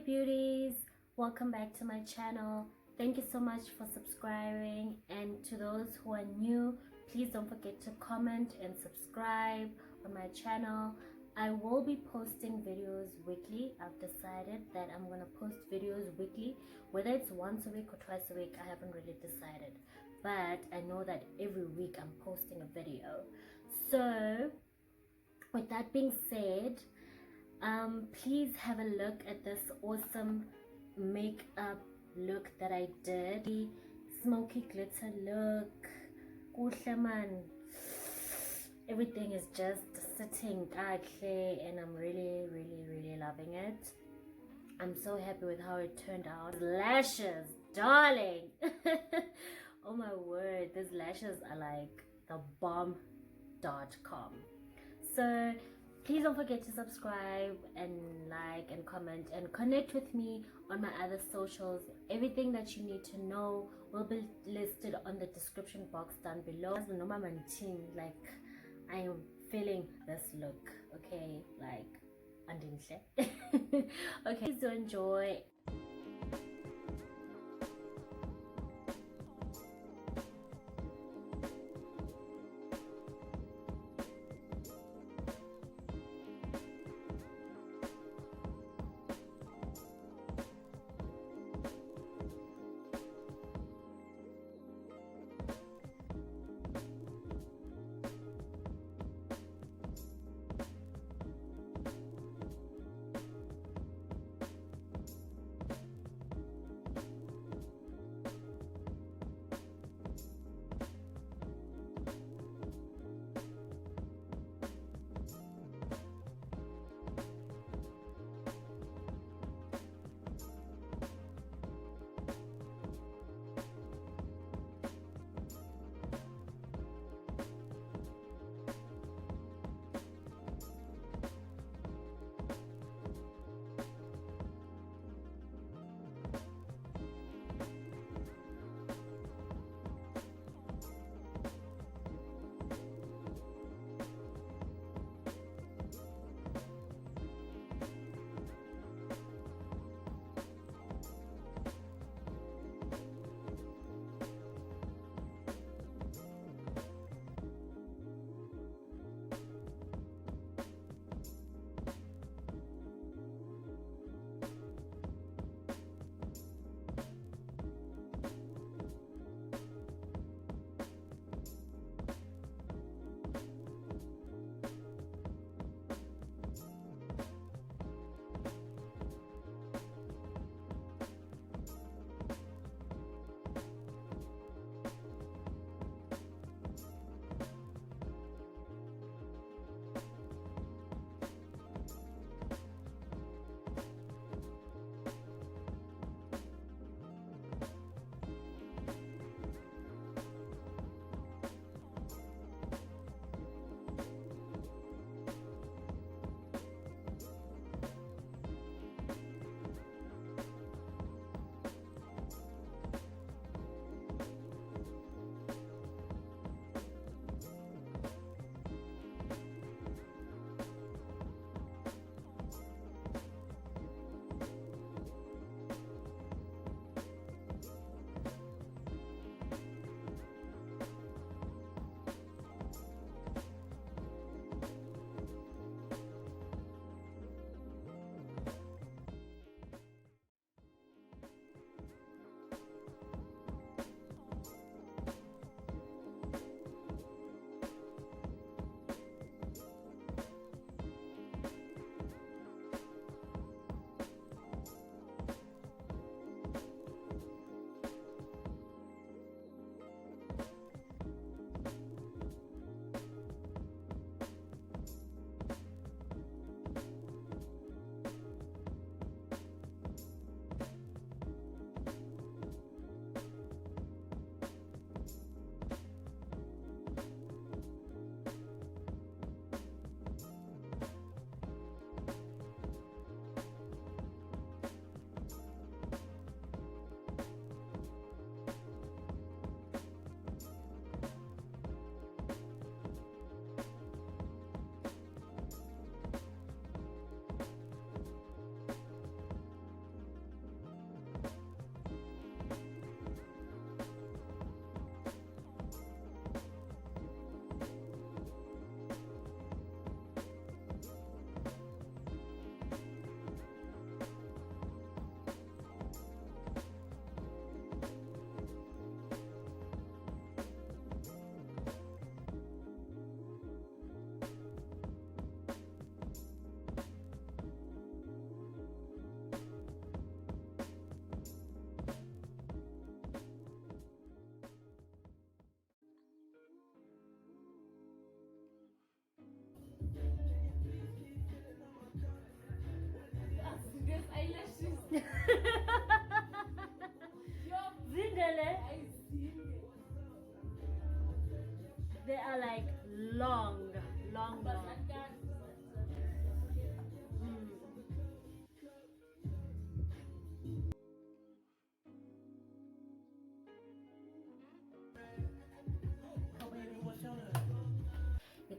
beauties, welcome back to my channel. Thank you so much for subscribing, and to those who are new, please don't forget to comment and subscribe on my channel. I will be posting videos weekly. I've decided that I'm gonna post videos weekly, whether it's once a week or twice a week. I haven't really decided, but I know that every week I'm posting a video. So with that being said, please have a look at this awesome makeup look that I did. The smoky glitter look. Kuhle man. Everything is just sitting kahle, and I'm really loving it. I'm so happy with how it turned out. Lashes, darling. Oh my word, these lashes are like the bomb.com. So please don't forget to subscribe and like and comment and connect with me on my other socials. Everything that you need to know will be listed on the description box down below. Like, I am feeling this look, okay? Like, okay, please do enjoy.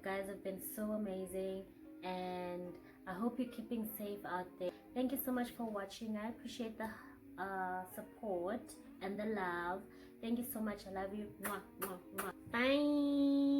guys have been so amazing, and I hope you're keeping safe out there. Thank you so much for watching. I appreciate the support and the love. Thank you so much. I love you. Mwah, mwah, mwah. Bye.